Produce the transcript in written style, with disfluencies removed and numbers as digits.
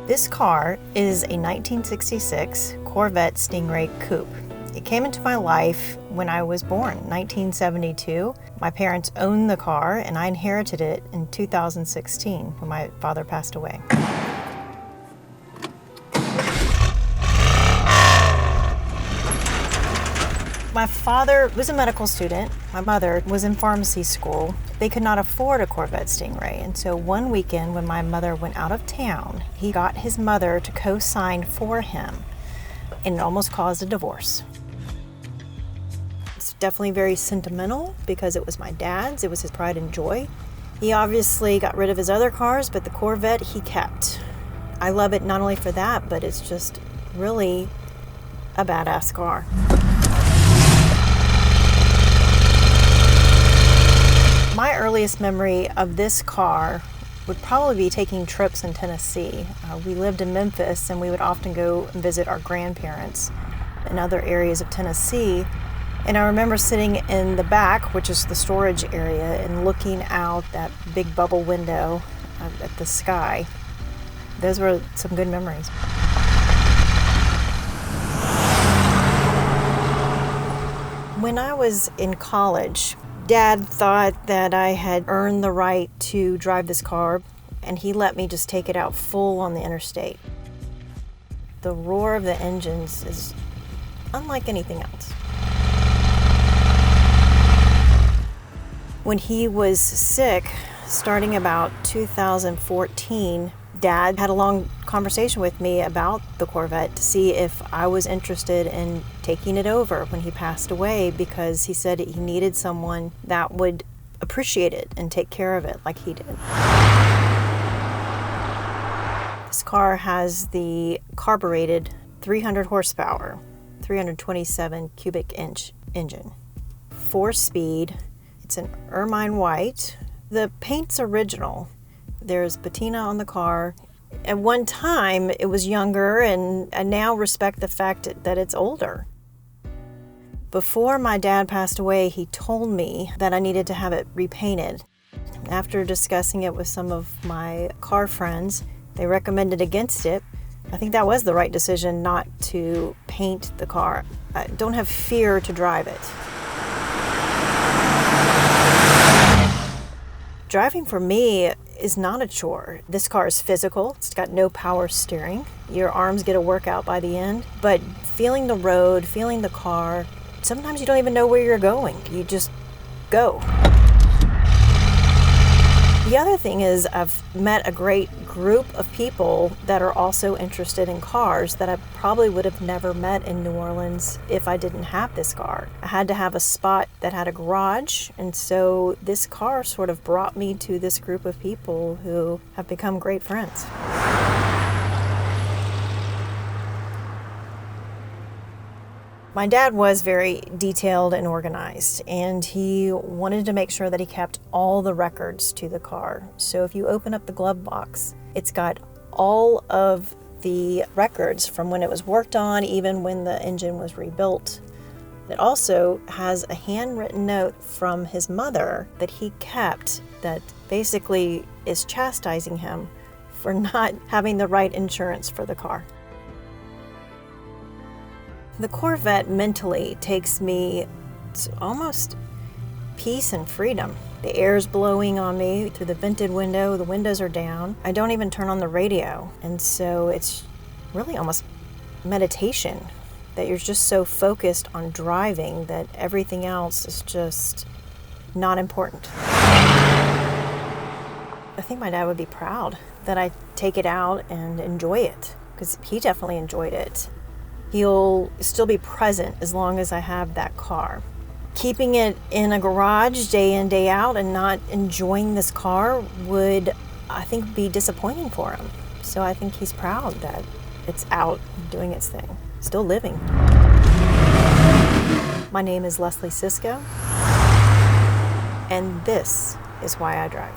This car is a 1966 Corvette Stingray Coupe. It came into my life when I was born, 1972. My parents owned the car and I inherited it in 2016 when my father passed away. My father was a medical student. My mother was in pharmacy school. They could not afford a Corvette Stingray, and so one weekend when my mother went out of town, he got his mother to co-sign for him, and it almost caused a divorce. It's definitely very sentimental because it was my dad's. It was his pride and joy. He obviously got rid of his other cars, but the Corvette he kept. I love it not only for that, but it's just really a badass car. My earliest memory of this car would probably be taking trips in Tennessee. We lived in Memphis and we would often go and visit our grandparents in other areas of Tennessee. And I remember sitting in the back, which is the storage area, and looking out that big bubble window at the sky. Those were some good memories. When I was in college, Dad thought that I had earned the right to drive this car, and he let me just take it out full on the interstate. The roar of the engines is unlike anything else. When he was sick, starting about 2014, Dad had a long conversation with me about the Corvette to see if I was interested in taking it over when he passed away, because he said he needed someone that would appreciate it and take care of it like he did. This car has the carbureted 300 horsepower, 327 cubic inch engine. 4-speed, it's an ermine white. The paint's original. There's patina on the car. At one time, it was younger, and I now respect the fact that it's older. Before my dad passed away, he told me that I needed to have it repainted. After discussing it with some of my car friends, they recommended against it. I think that was the right decision not to paint the car. I don't have fear to drive it. Driving for me is not a chore. This car is physical. It's got no power steering. Your arms get a workout by the end. But feeling the road, feeling the car, sometimes you don't even know where you're going. You just go. The other thing is I've met a great group of people that are also interested in cars that I probably would have never met in New Orleans if I didn't have this car. I had to have a spot that had a garage, and so this car sort of brought me to this group of people who have become great friends. My dad was very detailed and organized, and he wanted to make sure that he kept all the records to the car. So if you open up the glove box, it's got all of the records from when it was worked on, even when the engine was rebuilt. It also has a handwritten note from his mother that he kept that basically is chastising him for not having the right insurance for the car. The Corvette mentally takes me to almost peace and freedom. The air's blowing on me through the vented window, the windows are down. I don't even turn on the radio, and so it's really almost meditation, that you're just so focused on driving that everything else is just not important. I think my dad would be proud that I take it out and enjoy it, because he definitely enjoyed it. He'll still be present as long as I have that car. Keeping it in a garage day in, day out and not enjoying this car would, I think, be disappointing for him. So I think he's proud that it's out doing its thing, still living. My name is Leslie Sisco, and this is why I drive.